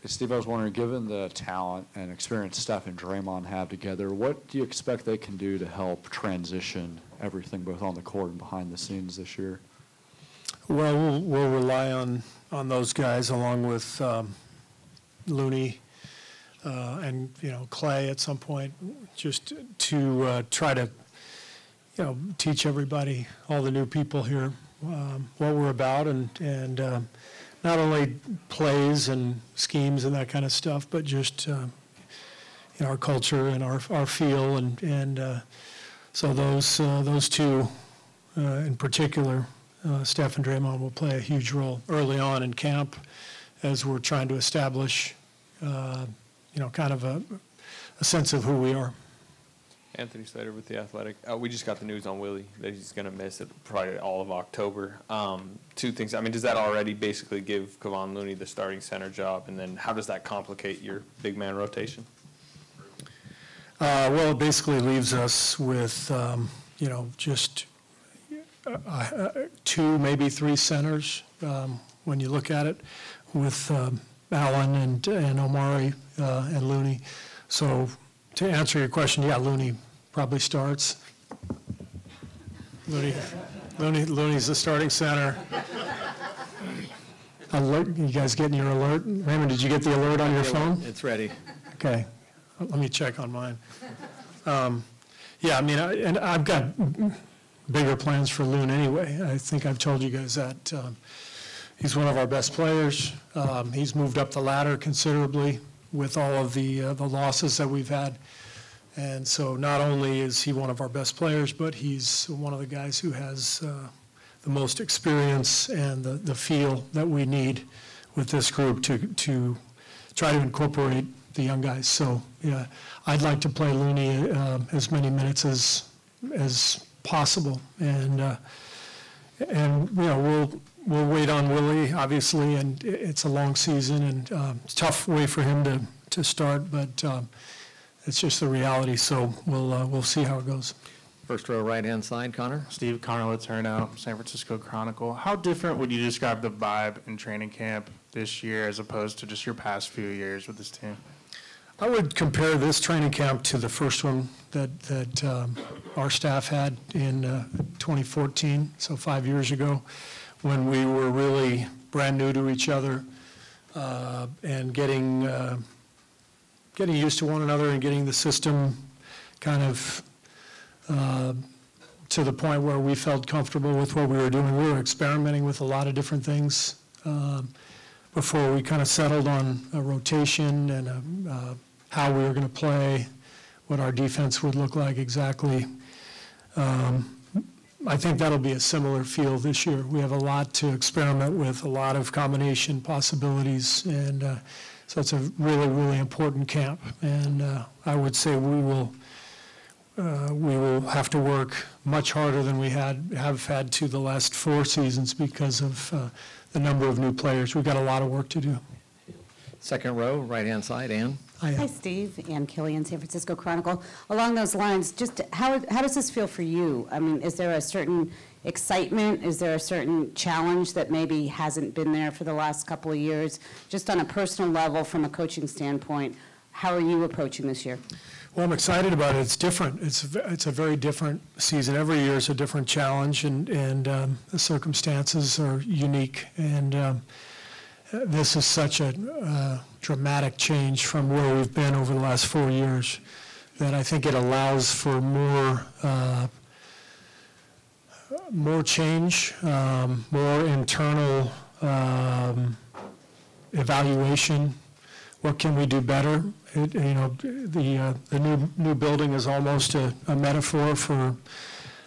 Steve, I was wondering, given the talent and experience Steph and Draymond have together, what do you expect they can do to help transition everything both on the court and behind the scenes this year? Well, we'll rely on those guys along with Looney and Clay at some point, just to try to teach everybody, all the new people here, what we're about and not only plays and schemes and that kind of stuff, but just our culture and our feel and so those two in particular. Steph and Draymond will play a huge role early on in camp as we're trying to establish, kind of a sense of who we are. Anthony Slater with The Athletic. We just got the news on Willie that he's going to miss it probably all of October. Two things. I mean, does that already basically give Kevon Looney the starting center job? And then how does that complicate your big man rotation? Well, it basically leaves us with, just two, maybe three centers when you look at it, with Allen and Omari and Looney. So to answer your question, yeah, Looney probably starts. Looney's the starting center. Alert, you guys getting your alert? Raymond, did you get the alert on your phone? It's ready. Okay, let me check on mine. Yeah, I mean, and I've got bigger plans for Loon anyway. I think I've told you guys that he's one of our best players. He's moved up the ladder considerably with all of the losses that we've had. And so not only is he one of our best players, but he's one of the guys who has the most experience and the feel that we need with this group to try to incorporate the young guys. So yeah, I'd like to play Looney as many minutes as possible, and we'll wait on Willie, obviously, and it's a long season and it's a tough way for him to start, but it's just the reality. So we'll see how it goes. First row, right-hand side, Connor. Steve, Connor Letourneau, San Francisco Chronicle. How different would you describe the vibe in training camp this year as opposed to just your past few years with this team? I would compare this training camp to the first one that our staff had in 2014, so 5 years ago, when we were really brand new to each other and getting used to one another and getting the system kind of to the point where we felt comfortable with what we were doing. We were experimenting with a lot of different things before we kind of settled on a rotation and how we were going to play, what our defense would look like exactly. I think that'll be a similar feel this year. We have a lot to experiment with, a lot of combination possibilities, and so it's a really, really important camp. And I would say we will have to work much harder than we have had to the last 4 seasons because of the number of new players. We've got a lot of work to do. Second row, right-hand side, Ann. Hi, Steve. Ann Killian, San Francisco Chronicle. Along those lines, just how does this feel for you? I mean, is there a certain excitement? Is there a certain challenge that maybe hasn't been there for the last couple of years? Just on a personal level, from a coaching standpoint, how are you approaching this year? Well, I'm excited about it. It's different. It's a very different season. Every year is a different challenge, and the circumstances are unique. And this is such a dramatic change from where we've been over the last 4 years that I think it allows for more change, more internal evaluation. What can we do better? The new building is almost a metaphor for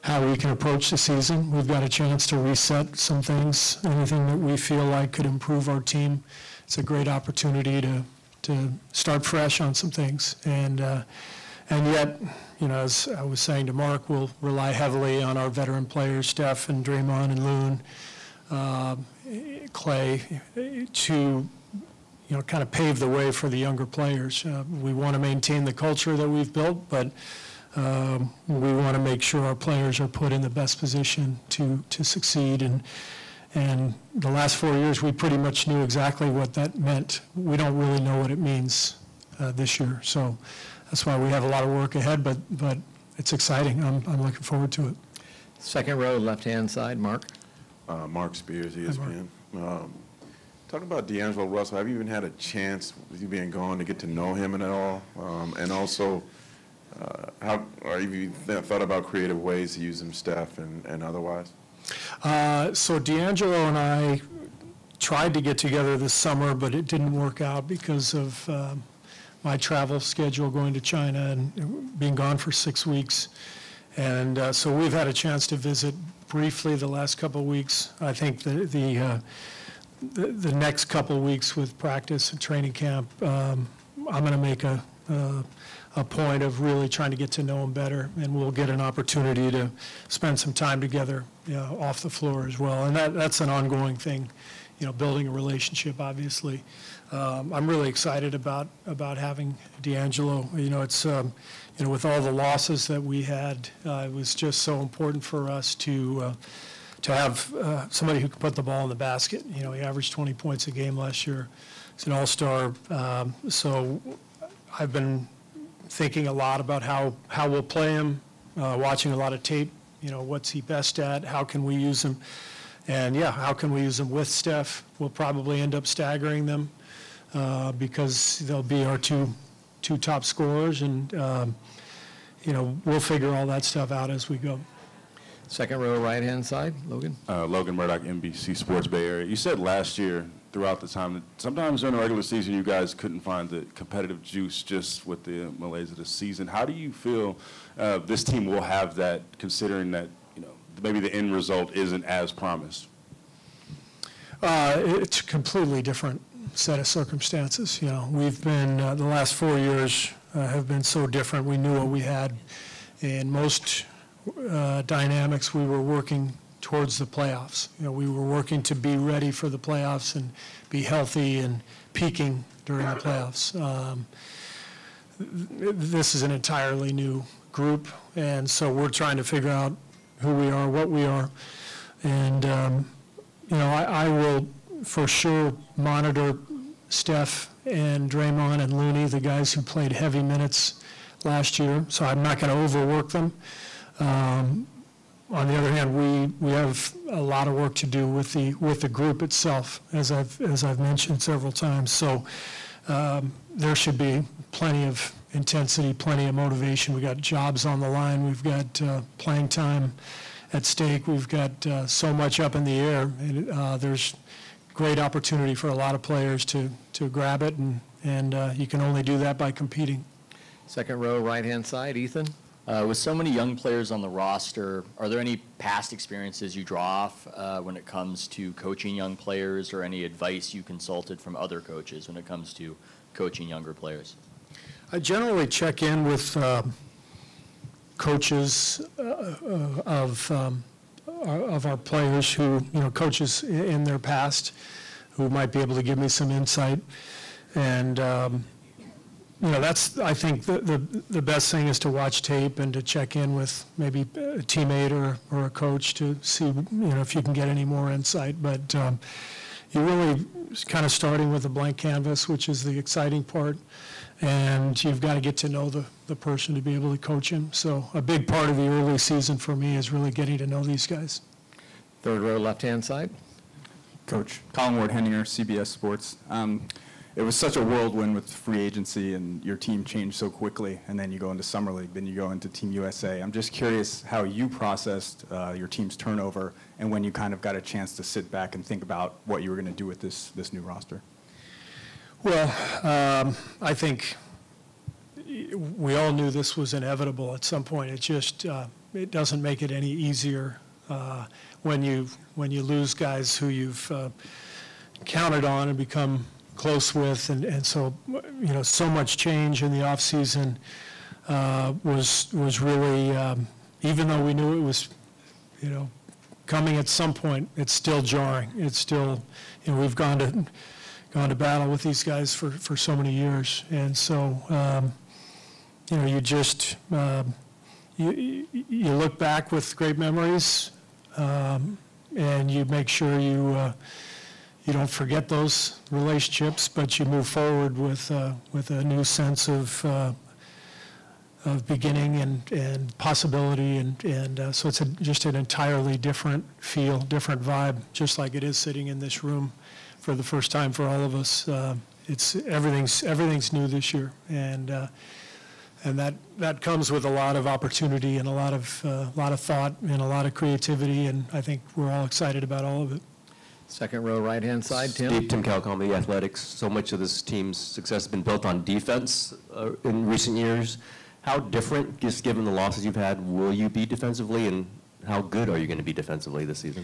how we can approach the season. We've got a chance to reset some things, anything that we feel like could improve our team. It's a great opportunity to start fresh on some things. And yet, as I was saying to Mark, we'll rely heavily on our veteran players, Steph and Draymond and Loon, Clay, to kind of pave the way for the younger players. We want to maintain the culture that we've built, but we want to make sure our players are put in the best position to succeed. And the last 4 years, we pretty much knew exactly what that meant. We don't really know what it means this year. So that's why we have a lot of work ahead, but it's exciting. I'm looking forward to it. Second row, left-hand side, Mark. Mark Spears, ESPN. Talking about D'Angelo Russell, have you even had a chance, with you being gone, to get to know him at all? And also, have you thought about creative ways to use him, Steph, and otherwise? So D'Angelo and I tried to get together this summer, but it didn't work out because of my travel schedule going to China and being gone for 6 weeks. And so we've had a chance to visit briefly the last couple of weeks. I think the next couple of weeks with practice and training camp, I'm going to make a point of really trying to get to know him better, and we'll get an opportunity to spend some time together, off the floor as well. And that's an ongoing thing, building a relationship, obviously. I'm really excited about having D'Angelo. It's with all the losses that we had, it was just so important for us to have somebody who can put the ball in the basket. He averaged 20 points a game last year. He's an all-star. So I've been thinking a lot about how we'll play him, watching a lot of tape. What's he best at? How can we use him? And how can we use him with Steph? We'll probably end up staggering them because they'll be our two top scorers, and we'll figure all that stuff out as we go. Second row, right-hand side, Logan. Logan Murdoch, NBC Sports Bay Area. You said last year, throughout the time, that sometimes during the regular season you guys couldn't find the competitive juice just with the malaise of the season. How do you feel this team will have that, considering that maybe the end result isn't as promised? It's a completely different set of circumstances. We've been, the last 4 years have been so different. We knew what we had. In most dynamics, we were working towards the playoffs. We were working to be ready for the playoffs and be healthy and peaking during the playoffs. This is an entirely new group, and so we're trying to figure out who we are, what we are, and I will for sure monitor Steph and Draymond and Looney, the guys who played heavy minutes last year, so I'm not going to overwork them. On the other hand, we have a lot of work to do with the group itself, as I've mentioned several times. So there should be plenty of intensity, plenty of motivation. We got jobs on the line. We've got playing time at stake. We've got so much up in the air. There's great opportunity for a lot of players to grab it, and you can only do that by competing. Second row, right-hand side, Ethan. With so many young players on the roster, are there any past experiences you draw off when it comes to coaching young players, or any advice you consulted from other coaches when it comes to coaching younger players? I generally check in with coaches of our players who, coaches in their past who might be able to give me some insight. And that's, I think, the best thing is to watch tape and to check in with maybe a teammate or a coach to see, if you can get any more insight. But you're really kind of starting with a blank canvas, which is the exciting part. And you've got to get to know the person to be able to coach him. So a big part of the early season for me is really getting to know these guys. Third row, left-hand side. Coach. Colin Ward-Henninger, CBS Sports. It was such a whirlwind with free agency, and your team changed so quickly, and then you go into Summer League, then you go into Team USA. I'm just curious how you processed your team's turnover, and when you kind of got a chance to sit back and think about what you were going to do with this new roster. Well, I think we all knew this was inevitable at some point. It just it doesn't make it any easier when you lose guys who you've counted on and become close with, and so so much change in the off season was really even though we knew it was coming at some point, it's still jarring. It's still we've gone to battle with these guys for so many years, and so you just you look back with great memories, and you make sure you don't forget those relationships, but you move forward with a new sense of beginning and possibility, and so it's just an entirely different feel, different vibe, just like it is sitting in this room for the first time for all of us. Everything's new this year, and that comes with a lot of opportunity and a lot of thought and a lot of creativity, and I think we're all excited about all of it. Second row, right-hand side, Tim. Tim Calcom, The Athletics. So much of this team's success has been built on defense in recent years. How different, just given the losses you've had, will you be defensively, and how good are you going to be defensively this season?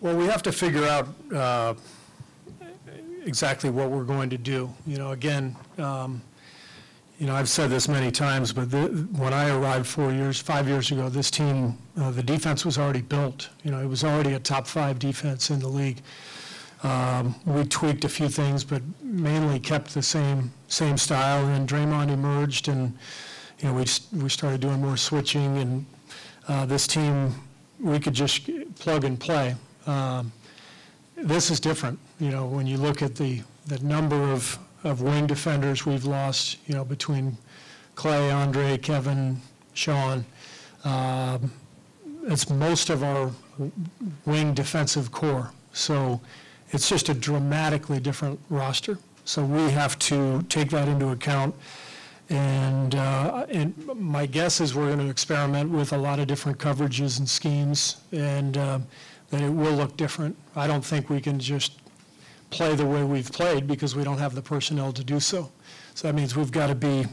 Well, we have to figure out exactly what we're going to do. Again, I've said this many times, but when I arrived 5 years ago, this team, the defense was already built. It was already a top 5 defense in the league. We tweaked a few things, but mainly kept the same style. And Draymond emerged, and we started doing more switching. And this team, we could just plug and play. This is different. When you look at the number of wing defenders we've lost, between Clay, Andre, Kevin, Sean. It's most of our wing defensive core. So it's just a dramatically different roster. So we have to take that into account. And my guess is we're going to experiment with a lot of different coverages and schemes, and that it will look different. I don't think we can just play the way we've played because we don't have the personnel to do so. So that means we've got to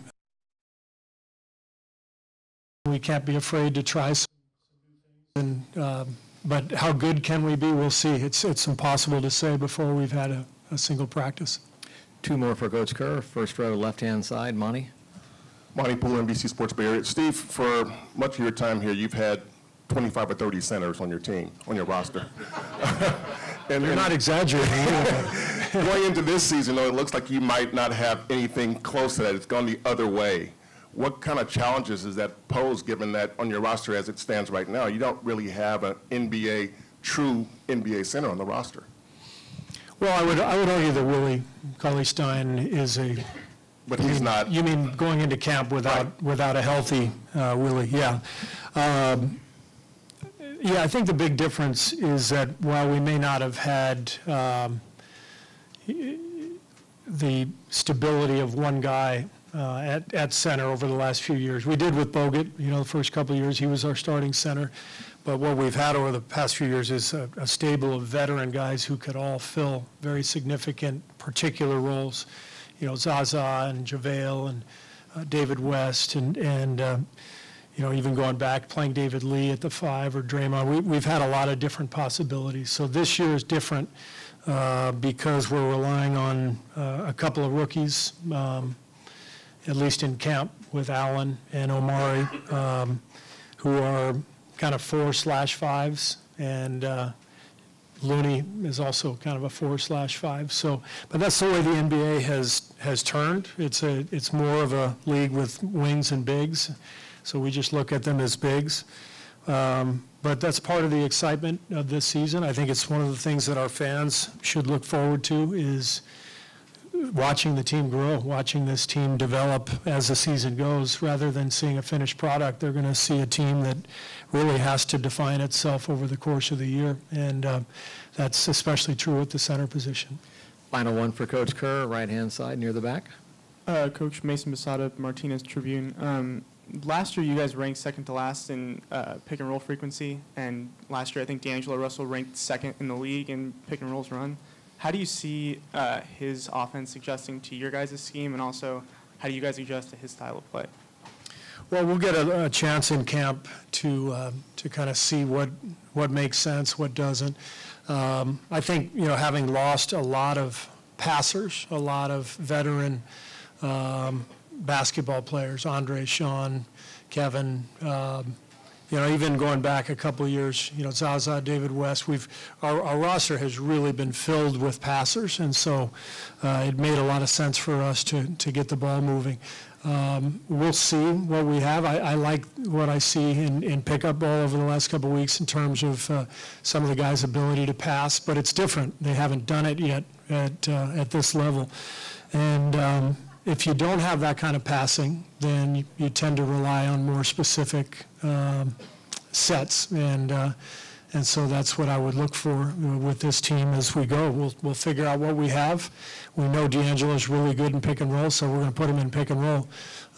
we can't be afraid to try some new things. But how good can we be, we'll see. It's impossible to say before we've had a single practice. Two more for Coach Kerr. First row, left-hand side, Monty. Monty Poole, NBC Sports Bay Area. Steve, for much of your time here, you've had 25 or 30 centers on your team, on your roster. You're not exaggerating. Going into this season, though, it looks like you might not have anything close to that. It's gone the other way. What kind of challenges does that pose, given that on your roster as it stands right now, you don't really have an true NBA center on the roster? Well, I would argue that Willie Cauley-Stein is a... But he's not... You mean going into camp without a healthy Willie? Yeah. Yeah, I think the big difference is that while we may not have had the stability of one guy at center over the last few years, we did with Bogut. The first couple of years he was our starting center. But what we've had over the past few years is a stable of veteran guys who could all fill very significant particular roles. Zaza and JaVale and David West and even going back, playing David Lee at the 5 or Draymond. We've had a lot of different possibilities. So this year is different because we're relying on a couple of rookies, at least in camp, with Allen and Omari, who are kind of 4/5s, and Looney is also kind of a 4/5. So, but that's the way the NBA has turned. It's more of a league with wings and bigs. So we just look at them as bigs. But that's part of the excitement of this season. I think it's one of the things that our fans should look forward to is watching the team grow, watching this team develop as the season goes. Rather than seeing a finished product, they're going to see a team that really has to define itself over the course of the year. And that's especially true at the center position. Final one for Coach Kerr, right-hand side near the back. Coach Mason Basada, Martinez Tribune. Last year, you guys ranked second to last in pick and roll frequency, and last year I think D'Angelo Russell ranked second in the league in pick and rolls run. How do you see his offense adjusting to your guys' scheme, and also how do you guys adjust to his style of play? Well, we'll get a chance in camp to kind of see what makes sense, what doesn't. I think having lost a lot of passers, a lot of veteran basketball players, Andre, Sean, Kevin, you know, even going back a couple of years, you know, Zaza, David West, our roster has really been filled with passers, and so it made a lot of sense for us to get the ball moving. We'll see what we have. I like what I see in pickup ball over the last couple of weeks in terms of some of the guys' ability to pass, but it's different. They haven't done it yet at this level. And if you don't have that kind of passing, then you tend to rely on more specific sets, and so that's what I would look for with this team as we go. We'll figure out what we have. We know D'Angelo's really good in pick and roll, so we're going to put him in pick and roll.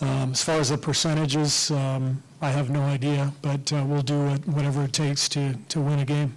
As far as the percentages, I have no idea, but we'll do whatever it takes to win a game.